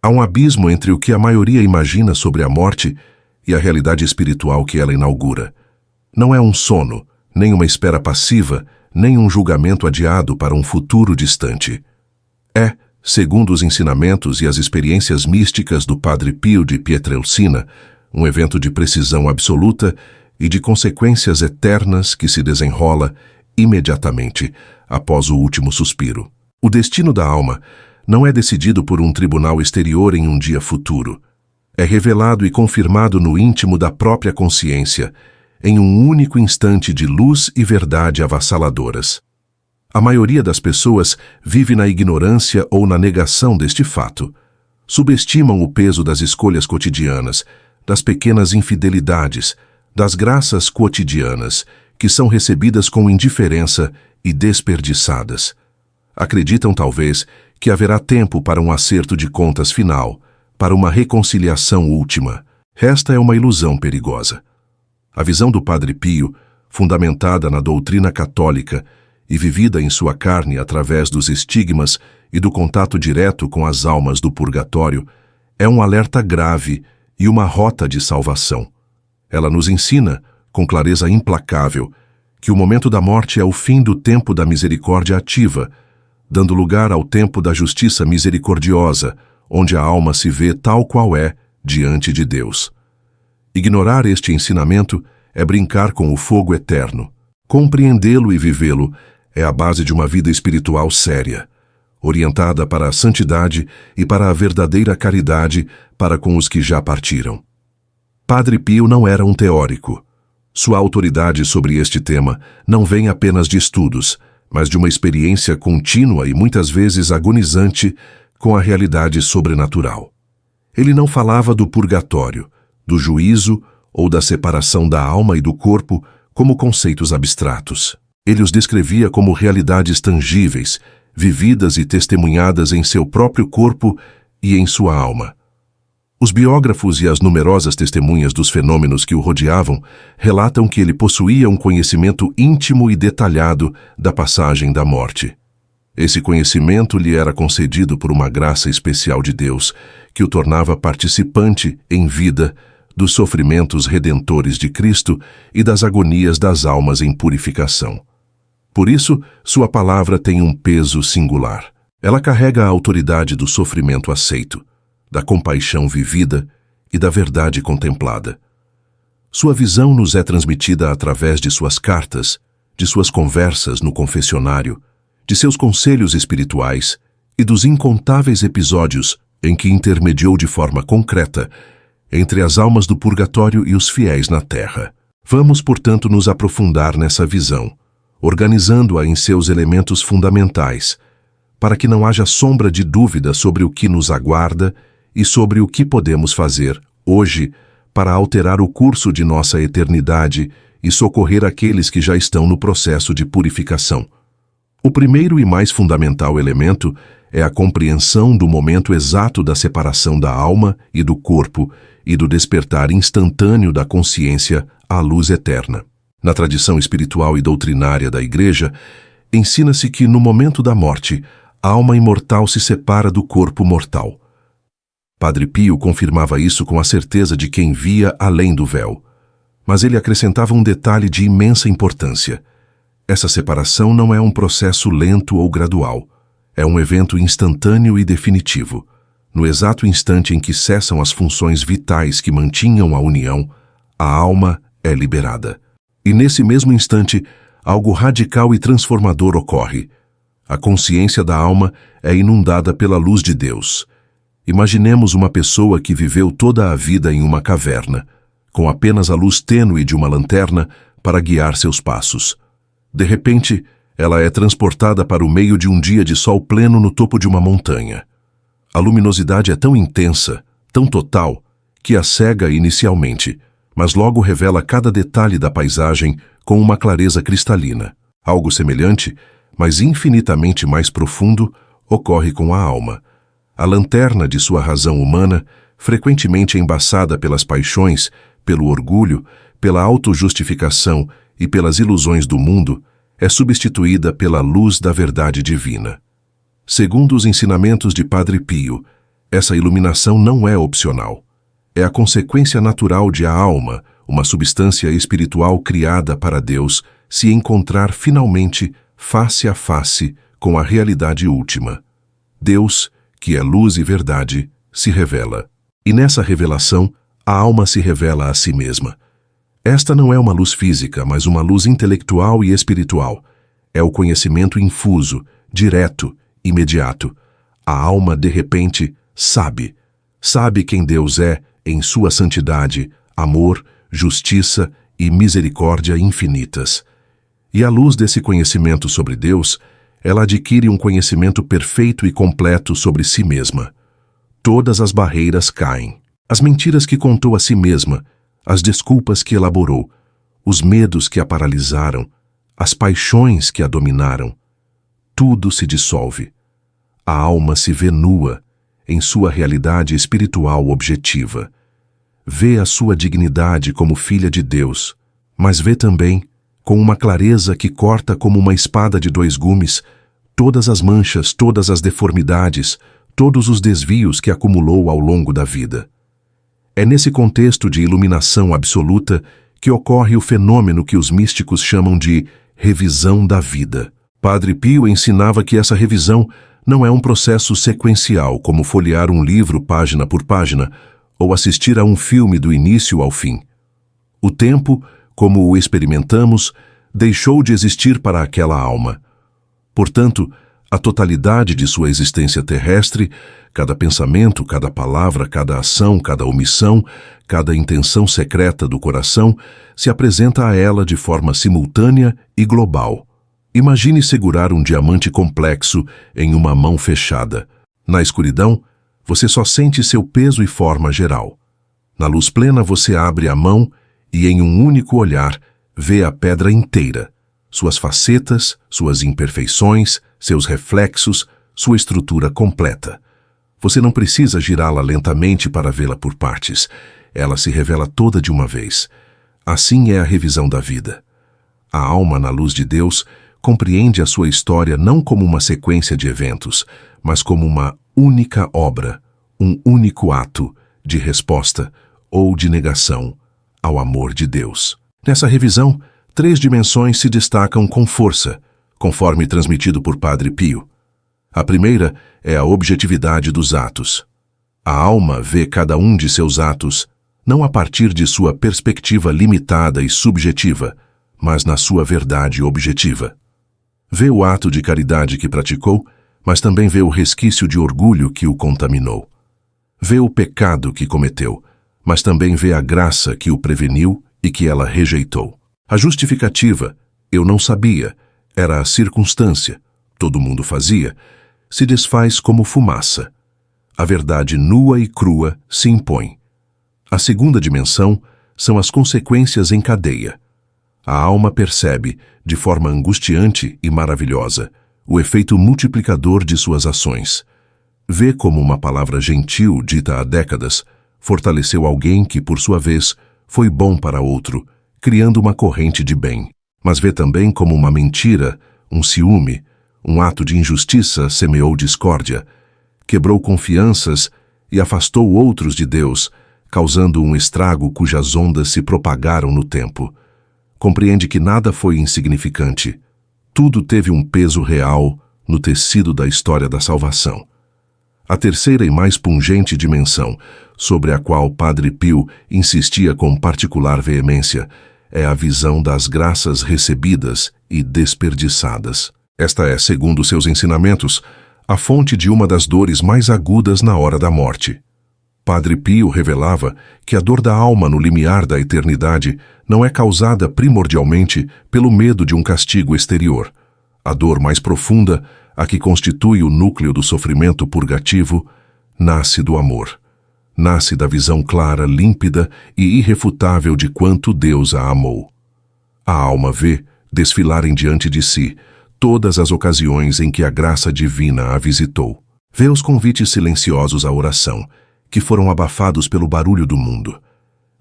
Há um abismo entre o que a maioria imagina sobre a morte e a realidade espiritual que ela inaugura. Não é um sono, nem uma espera passiva, nem um julgamento adiado para um futuro distante. É, segundo os ensinamentos e as experiências místicas do Padre Pio de Pietrelcina, um evento de precisão absoluta e de consequências eternas que se desenrola imediatamente após o último suspiro. O destino da alma não é decidido por um tribunal exterior em um dia futuro. É revelado e confirmado no íntimo da própria consciência, em um único instante de luz e verdade avassaladoras. A maioria das pessoas vive na ignorância ou na negação deste fato. Subestimam o peso das escolhas cotidianas, das pequenas infidelidades, das graças cotidianas, que são recebidas com indiferença e desperdiçadas. Acreditam, talvez, que haverá tempo para um acerto de contas final, para uma reconciliação última. Esta é uma ilusão perigosa. A visão do Padre Pio, fundamentada na doutrina católica e vivida em sua carne através dos estigmas e do contato direto com as almas do purgatório, é um alerta grave e uma rota de salvação. Ela nos ensina, com clareza implacável, que o momento da morte é o fim do tempo da misericórdia ativa, dando lugar ao tempo da justiça misericordiosa, onde a alma se vê tal qual é diante de Deus. Ignorar este ensinamento é brincar com o fogo eterno. Compreendê-lo e vivê-lo é a base de uma vida espiritual séria, orientada para a santidade e para a verdadeira caridade para com os que já partiram. Padre Pio não era um teórico. Sua autoridade sobre este tema não vem apenas de estudos, mas de uma experiência contínua e muitas vezes agonizante com a realidade sobrenatural. Ele não falava do purgatório, do juízo ou da separação da alma e do corpo como conceitos abstratos. Ele os descrevia como realidades tangíveis, vividas e testemunhadas em seu próprio corpo e em sua alma. Os biógrafos e as numerosas testemunhas dos fenômenos que o rodeavam relatam que ele possuía um conhecimento íntimo e detalhado da passagem da morte. Esse conhecimento lhe era concedido por uma graça especial de Deus, que o tornava participante, em vida, dos sofrimentos redentores de Cristo e das agonias das almas em purificação. Por isso, sua palavra tem um peso singular. Ela carrega a autoridade do sofrimento aceito, da compaixão vivida e da verdade contemplada. Sua visão nos é transmitida através de suas cartas, de suas conversas no confessionário, de seus conselhos espirituais e dos incontáveis episódios em que intermediou de forma concreta entre as almas do purgatório e os fiéis na terra. Vamos, portanto, nos aprofundar nessa visão, organizando-a em seus elementos fundamentais, para que não haja sombra de dúvida sobre o que nos aguarda e sobre o que podemos fazer, hoje, para alterar o curso de nossa eternidade e socorrer aqueles que já estão no processo de purificação. O primeiro e mais fundamental elemento é a compreensão do momento exato da separação da alma e do corpo e do despertar instantâneo da consciência à luz eterna. Na tradição espiritual e doutrinária da Igreja, ensina-se que, no momento da morte, a alma imortal se separa do corpo mortal. Padre Pio confirmava isso com a certeza de quem via além do véu. Mas ele acrescentava um detalhe de imensa importância. Essa separação não é um processo lento ou gradual. É um evento instantâneo e definitivo. No exato instante em que cessam as funções vitais que mantinham a união, a alma é liberada. E nesse mesmo instante, algo radical e transformador ocorre. A consciência da alma é inundada pela luz de Deus. Imaginemos uma pessoa que viveu toda a vida em uma caverna, com apenas a luz tênue de uma lanterna para guiar seus passos. De repente, ela é transportada para o meio de um dia de sol pleno no topo de uma montanha. A luminosidade é tão intensa, tão total, que a cega inicialmente, mas logo revela cada detalhe da paisagem com uma clareza cristalina. Algo semelhante, mas infinitamente mais profundo, ocorre com a alma. A lanterna de sua razão humana, frequentemente embaçada pelas paixões, pelo orgulho, pela autojustificação e pelas ilusões do mundo, é substituída pela luz da verdade divina. Segundo os ensinamentos de Padre Pio, Essa iluminação não é opcional. É a consequência natural de a alma, uma substância espiritual criada para Deus, se encontrar finalmente face a face com a realidade última. Deus, que é luz e verdade, se revela. E nessa revelação, a alma se revela a si mesma. Esta não é uma luz física, mas uma luz intelectual e espiritual. É o conhecimento infuso, direto, imediato. A alma, de repente, sabe quem Deus é em sua santidade, amor, justiça e misericórdia infinitas. E à luz desse conhecimento sobre Deus, ela adquire um conhecimento perfeito e completo sobre si mesma. Todas as barreiras caem. As mentiras que contou a si mesma, as desculpas que elaborou, os medos que a paralisaram, as paixões que a dominaram, tudo se dissolve. A alma se vê nua, em sua realidade espiritual objetiva. Vê a sua dignidade como filha de Deus, mas vê também, com uma clareza que corta como uma espada de dois gumes, todas as manchas, todas as deformidades, todos os desvios que acumulou ao longo da vida. É nesse contexto de iluminação absoluta que ocorre o fenômeno que os místicos chamam de revisão da vida. Padre Pio ensinava que essa revisão não é um processo sequencial, como folhear um livro página por página, ou assistir a um filme do início ao fim. O tempo, como o experimentamos, deixou de existir para aquela alma. Portanto, a totalidade de sua existência terrestre, cada pensamento, cada palavra, cada ação, cada omissão, cada intenção secreta do coração, se apresenta a ela de forma simultânea e global. Imagine segurar um diamante complexo em uma mão fechada. Na escuridão, você só sente seu peso e forma geral. Na luz plena, você abre a mão e, em um único olhar, vê a pedra inteira, suas facetas, suas imperfeições, seus reflexos, sua estrutura completa. Você não precisa girá-la lentamente para vê-la por partes. Ela se revela toda de uma vez. Assim é a revisão da vida. A alma, na luz de Deus, compreende a sua história não como uma sequência de eventos, mas como uma única obra, um único ato de resposta ou de negação ao amor de Deus. Nessa revisão, 3 dimensões se destacam com força, conforme transmitido por Padre Pio. A primeira é a objetividade dos atos. A alma vê cada um de seus atos não a partir de sua perspectiva limitada e subjetiva, mas na sua verdade objetiva. Vê o ato de caridade que praticou, mas também vê o resquício de orgulho que o contaminou. Vê o pecado que cometeu, mas também vê a graça que o preveniu e que ela rejeitou. A justificativa, eu não sabia, era a circunstância, todo mundo fazia, se desfaz como fumaça. A verdade nua e crua se impõe. A segunda dimensão são as consequências em cadeia. A alma percebe, de forma angustiante e maravilhosa, o efeito multiplicador de suas ações. Vê como uma palavra gentil dita há décadas fortaleceu alguém que, por sua vez, foi bom para outro, criando uma corrente de bem. Mas vê também como uma mentira, um ciúme, um ato de injustiça semeou discórdia, quebrou confianças e afastou outros de Deus, causando um estrago cujas ondas se propagaram no tempo. Compreende que nada foi insignificante. Tudo teve um peso real no tecido da história da salvação. A terceira e mais pungente dimensão, sobre a qual Padre Pio insistia com particular veemência, é a visão das graças recebidas e desperdiçadas. Esta é, segundo seus ensinamentos, a fonte de uma das dores mais agudas na hora da morte. Padre Pio revelava que a dor da alma no limiar da eternidade não é causada primordialmente pelo medo de um castigo exterior. A dor mais profunda, a que constitui o núcleo do sofrimento purgativo, nasce do amor. Nasce da visão clara, límpida e irrefutável de quanto Deus a amou. A alma vê desfilarem diante de si todas as ocasiões em que a graça divina a visitou. Vê os convites silenciosos à oração, que foram abafados pelo barulho do mundo.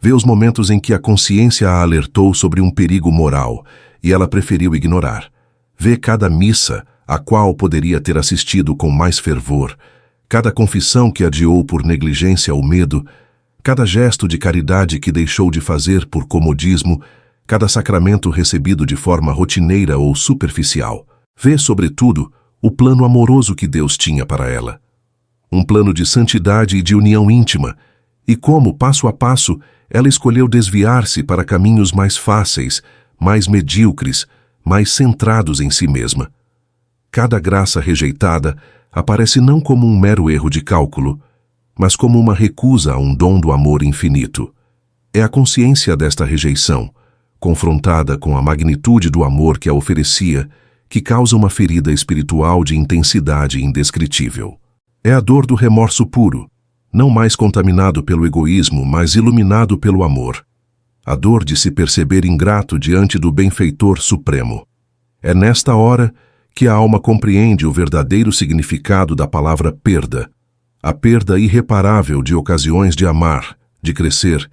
Vê os momentos em que a consciência a alertou sobre um perigo moral e ela preferiu ignorar. Vê cada missa, a qual poderia ter assistido com mais fervor, Cada confissão que adiou por negligência ou medo, cada gesto de caridade que deixou de fazer por comodismo, cada sacramento recebido de forma rotineira ou superficial, vê, sobretudo, o plano amoroso que Deus tinha para ela. Um plano de santidade e de união íntima, e como, passo a passo, ela escolheu desviar-se para caminhos mais fáceis, mais medíocres, mais centrados em si mesma. Cada graça rejeitada aparece não como um mero erro de cálculo, mas como uma recusa a um dom do amor infinito. É a consciência desta rejeição, confrontada com a magnitude do amor que a oferecia, que causa uma ferida espiritual de intensidade indescritível. É a dor do remorso puro, não mais contaminado pelo egoísmo, mas iluminado pelo amor. A dor de se perceber ingrato diante do benfeitor supremo. É nesta hora que a alma compreende o verdadeiro significado da palavra perda, a perda irreparável de ocasiões de amar, de crescer,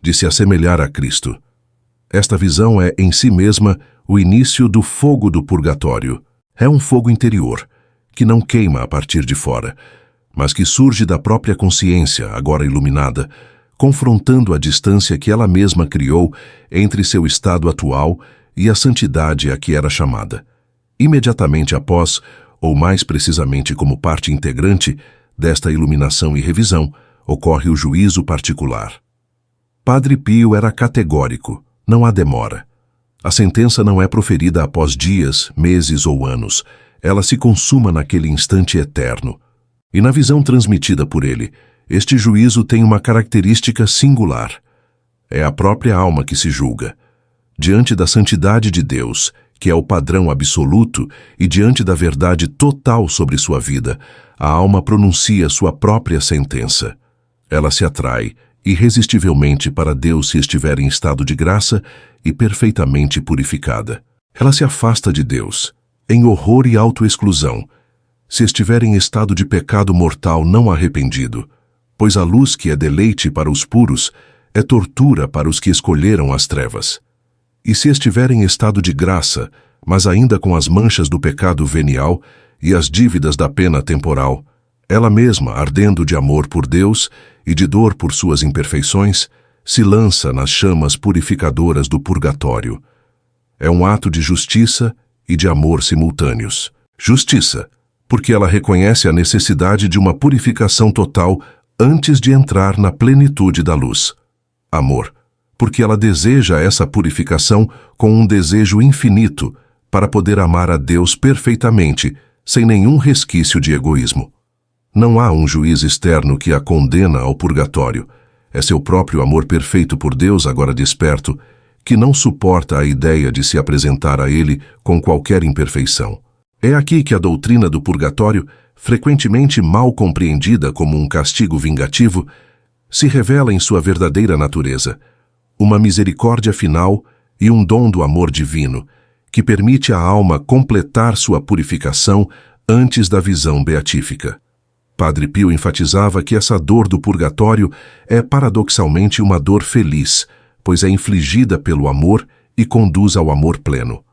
de se assemelhar a Cristo. Esta visão é, em si mesma, o início do fogo do purgatório. É um fogo interior, que não queima a partir de fora, mas que surge da própria consciência, agora iluminada, confrontando a distância que ela mesma criou entre seu estado atual e a santidade a que era chamada. Imediatamente após, ou mais precisamente como parte integrante, desta iluminação e revisão, ocorre o juízo particular. Padre Pio era categórico, não há demora. A sentença não é proferida após dias, meses ou anos. Ela se consuma naquele instante eterno. E na visão transmitida por ele, este juízo tem uma característica singular. É a própria alma que se julga. Diante da santidade de Deus, que é o padrão absoluto, e diante da verdade total sobre sua vida, a alma pronuncia sua própria sentença. Ela se atrai irresistivelmente para Deus se estiver em estado de graça e perfeitamente purificada. Ela se afasta de Deus, em horror e autoexclusão, se estiver em estado de pecado mortal não arrependido, pois a luz que é deleite para os puros é tortura para os que escolheram as trevas. E se estiver em estado de graça, mas ainda com as manchas do pecado venial e as dívidas da pena temporal, ela mesma, ardendo de amor por Deus e de dor por suas imperfeições, se lança nas chamas purificadoras do purgatório. É um ato de justiça e de amor simultâneos. Justiça, porque ela reconhece a necessidade de uma purificação total antes de entrar na plenitude da luz. Amor, porque ela deseja essa purificação com um desejo infinito para poder amar a Deus perfeitamente, sem nenhum resquício de egoísmo. Não há um juiz externo que a condena ao purgatório. É seu próprio amor perfeito por Deus, agora desperto, que não suporta a ideia de se apresentar a Ele com qualquer imperfeição. É aqui que a doutrina do purgatório, frequentemente mal compreendida como um castigo vingativo, se revela em sua verdadeira natureza, uma misericórdia final e um dom do amor divino, que permite à alma completar sua purificação antes da visão beatífica. Padre Pio enfatizava que essa dor do purgatório é paradoxalmente uma dor feliz, pois é infligida pelo amor e conduz ao amor pleno.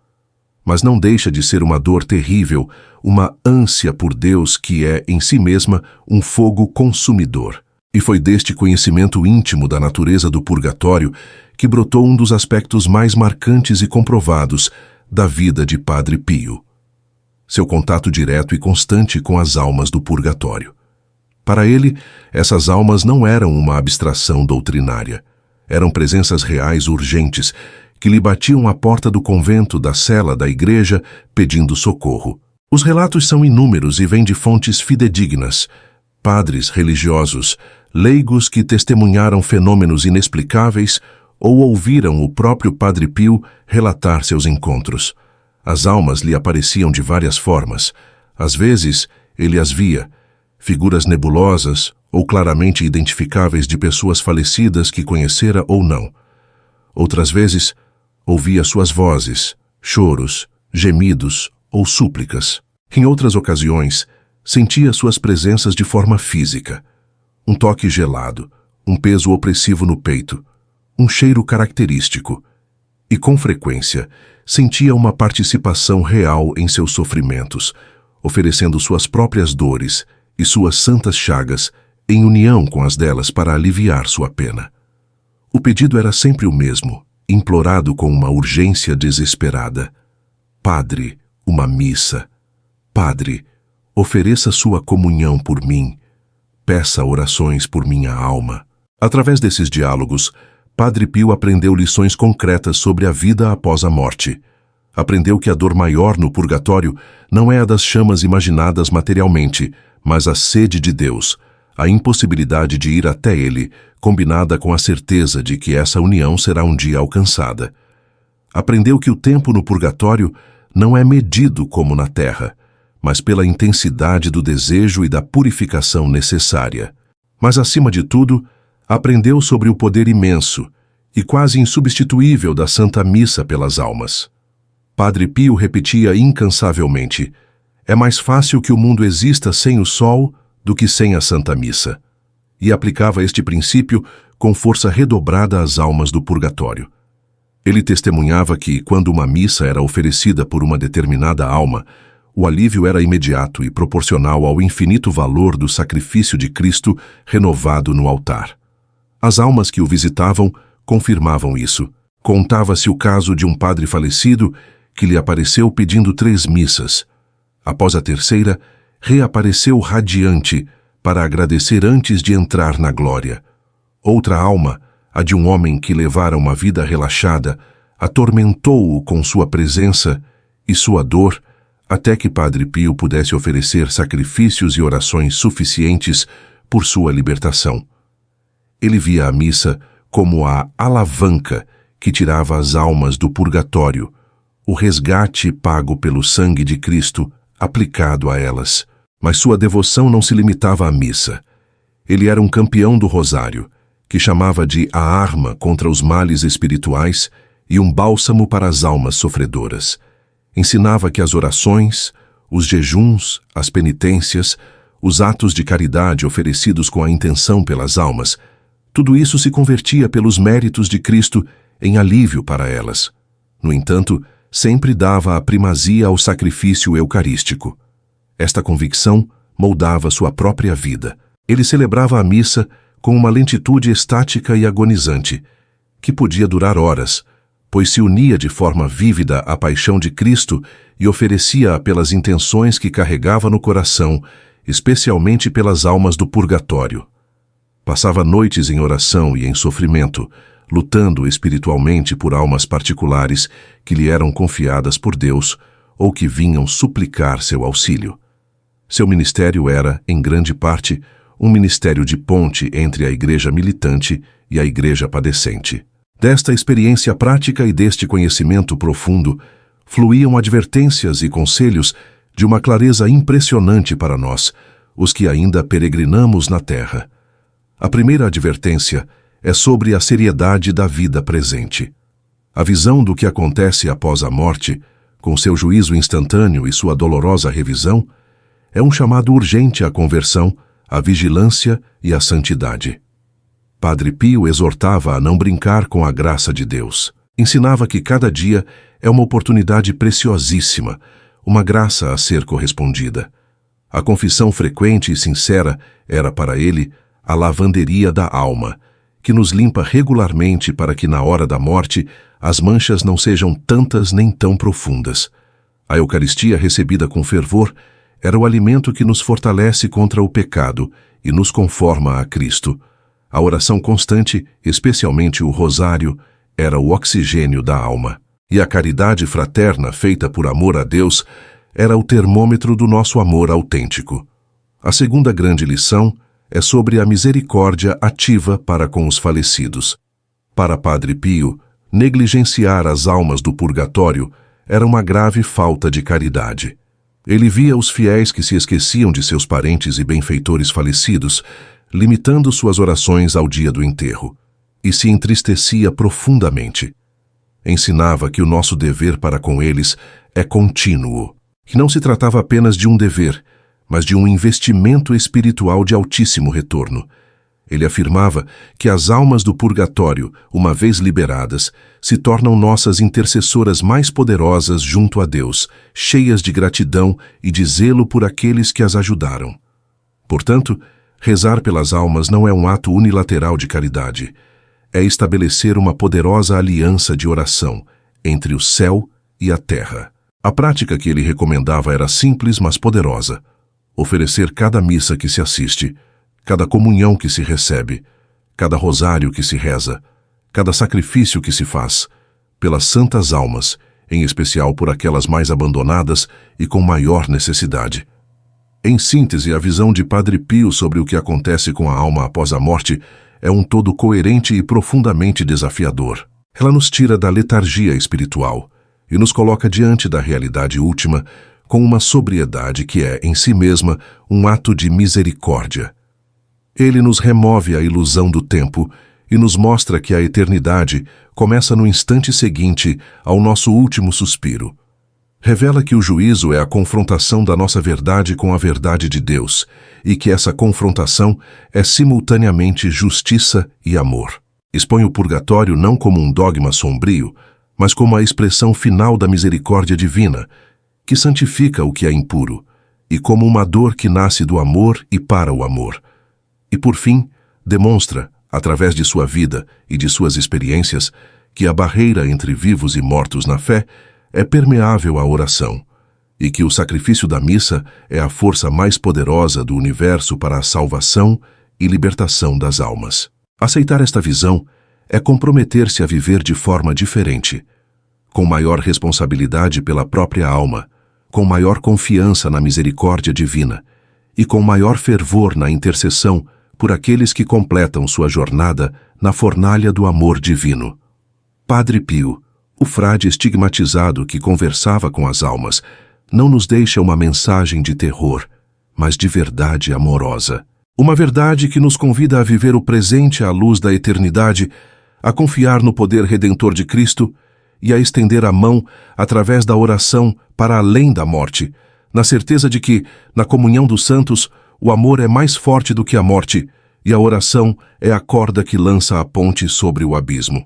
Mas não deixa de ser uma dor terrível, uma ânsia por Deus que é, em si mesma, um fogo consumidor. E foi deste conhecimento íntimo da natureza do purgatório que brotou um dos aspectos mais marcantes e comprovados da vida de Padre Pio: seu contato direto e constante com as almas do purgatório. Para ele, essas almas não eram uma abstração doutrinária. Eram presenças reais urgentes, que lhe batiam à porta do convento, da cela, da igreja, pedindo socorro. Os relatos são inúmeros e vêm de fontes fidedignas. Padres religiosos, leigos que testemunharam fenômenos inexplicáveis ou ouviram o próprio Padre Pio relatar seus encontros. As almas lhe apareciam de várias formas. Às vezes, ele as via, figuras nebulosas ou claramente identificáveis de pessoas falecidas que conhecera ou não. Outras vezes, ouvia suas vozes, choros, gemidos ou súplicas. Em outras ocasiões, sentia suas presenças de forma física. Um toque gelado, um peso opressivo no peito, um cheiro característico. E, com frequência, sentia uma participação real em seus sofrimentos, oferecendo suas próprias dores e suas santas chagas em união com as delas para aliviar sua pena. O pedido era sempre o mesmo, implorado com uma urgência desesperada. Padre, uma missa. Padre, ofereça sua comunhão por mim. Peça orações por minha alma. Através desses diálogos, Padre Pio aprendeu lições concretas sobre a vida após a morte. Aprendeu que a dor maior no purgatório não é a das chamas imaginadas materialmente, mas a sede de Deus, a impossibilidade de ir até Ele, combinada com a certeza de que essa união será um dia alcançada. Aprendeu que o tempo no purgatório não é medido como na terra, mas pela intensidade do desejo e da purificação necessária. Mas, acima de tudo, aprendeu sobre o poder imenso e quase insubstituível da Santa Missa pelas almas. Padre Pio repetia incansavelmente: é mais fácil que o mundo exista sem o sol do que sem a Santa Missa. E aplicava este princípio com força redobrada às almas do purgatório. Ele testemunhava que, quando uma missa era oferecida por uma determinada alma, o alívio era imediato e proporcional ao infinito valor do sacrifício de Cristo renovado no altar. As almas que o visitavam confirmavam isso. Contava-se o caso de um padre falecido que lhe apareceu pedindo 3 missas. Após a terceira, reapareceu radiante para agradecer antes de entrar na glória. Outra alma, a de um homem que levara uma vida relaxada, atormentou-o com sua presença e sua dor, até que Padre Pio pudesse oferecer sacrifícios e orações suficientes por sua libertação. Ele via a missa como a alavanca que tirava as almas do purgatório, o resgate pago pelo sangue de Cristo aplicado a elas. Mas sua devoção não se limitava à missa. Ele era um campeão do rosário, que chamava de a arma contra os males espirituais e um bálsamo para as almas sofredoras. Ensinava que as orações, os jejuns, as penitências, os atos de caridade oferecidos com a intenção pelas almas, tudo isso se convertia pelos méritos de Cristo em alívio para elas. No entanto, sempre dava a primazia ao sacrifício eucarístico. Esta convicção moldava sua própria vida. Ele celebrava a missa com uma lentitude estática e agonizante, que podia durar horas, pois se unia de forma vívida à paixão de Cristo e oferecia-a pelas intenções que carregava no coração, especialmente pelas almas do purgatório. Passava noites em oração e em sofrimento, lutando espiritualmente por almas particulares que lhe eram confiadas por Deus ou que vinham suplicar seu auxílio. Seu ministério era, em grande parte, um ministério de ponte entre a igreja militante e a igreja padecente. Desta experiência prática e deste conhecimento profundo, fluíam advertências e conselhos de uma clareza impressionante para nós, os que ainda peregrinamos na terra. A primeira advertência é sobre a seriedade da vida presente. A visão do que acontece após a morte, com seu juízo instantâneo e sua dolorosa revisão, é um chamado urgente à conversão, à vigilância e à santidade. Padre Pio exortava a não brincar com a graça de Deus. Ensinava que cada dia é uma oportunidade preciosíssima, uma graça a ser correspondida. A confissão frequente e sincera era para ele a lavanderia da alma, que nos limpa regularmente para que na hora da morte as manchas não sejam tantas nem tão profundas. A Eucaristia recebida com fervor era o alimento que nos fortalece contra o pecado e nos conforma a Cristo. A oração constante, especialmente o rosário, era o oxigênio da alma. E a caridade fraterna, feita por amor a Deus, era o termômetro do nosso amor autêntico. A segunda grande lição é sobre a misericórdia ativa para com os falecidos. Para Padre Pio, negligenciar as almas do purgatório era uma grave falta de caridade. Ele via os fiéis que se esqueciam de seus parentes e benfeitores falecidos, limitando suas orações ao dia do enterro, e se entristecia profundamente. Ensinava que o nosso dever para com eles é contínuo, que não se tratava apenas de um dever, mas de um investimento espiritual de altíssimo retorno. Ele afirmava que as almas do purgatório, uma vez liberadas, se tornam nossas intercessoras mais poderosas junto a Deus, cheias de gratidão e de zelo por aqueles que as ajudaram. Portanto, rezar pelas almas não é um ato unilateral de caridade. É estabelecer uma poderosa aliança de oração entre o céu e a terra. A prática que ele recomendava era simples, mas poderosa. Oferecer cada missa que se assiste, cada comunhão que se recebe, cada rosário que se reza, cada sacrifício que se faz, pelas santas almas, em especial por aquelas mais abandonadas e com maior necessidade. Em síntese, a visão de Padre Pio sobre o que acontece com a alma após a morte é um todo coerente e profundamente desafiador. Ela nos tira da letargia espiritual e nos coloca diante da realidade última com uma sobriedade que é, em si mesma, um ato de misericórdia. Ele nos remove a ilusão do tempo e nos mostra que a eternidade começa no instante seguinte ao nosso último suspiro. Revela que o juízo é a confrontação da nossa verdade com a verdade de Deus e que essa confrontação é simultaneamente justiça e amor. Expõe o purgatório não como um dogma sombrio, mas como a expressão final da misericórdia divina, que santifica o que é impuro, e como uma dor que nasce do amor e para o amor. E, por fim, demonstra, através de sua vida e de suas experiências, que a barreira entre vivos e mortos na fé é permeável à oração, e que o sacrifício da missa é a força mais poderosa do universo para a salvação e libertação das almas. Aceitar esta visão é comprometer-se a viver de forma diferente, com maior responsabilidade pela própria alma, com maior confiança na misericórdia divina e com maior fervor na intercessão por aqueles que completam sua jornada na fornalha do amor divino. Padre Pio, o frade estigmatizado que conversava com as almas, não nos deixa uma mensagem de terror, mas de verdade amorosa. Uma verdade que nos convida a viver o presente à luz da eternidade, a confiar no poder redentor de Cristo e a estender a mão através da oração para além da morte, na certeza de que, na comunhão dos santos, o amor é mais forte do que a morte e a oração é a corda que lança a ponte sobre o abismo.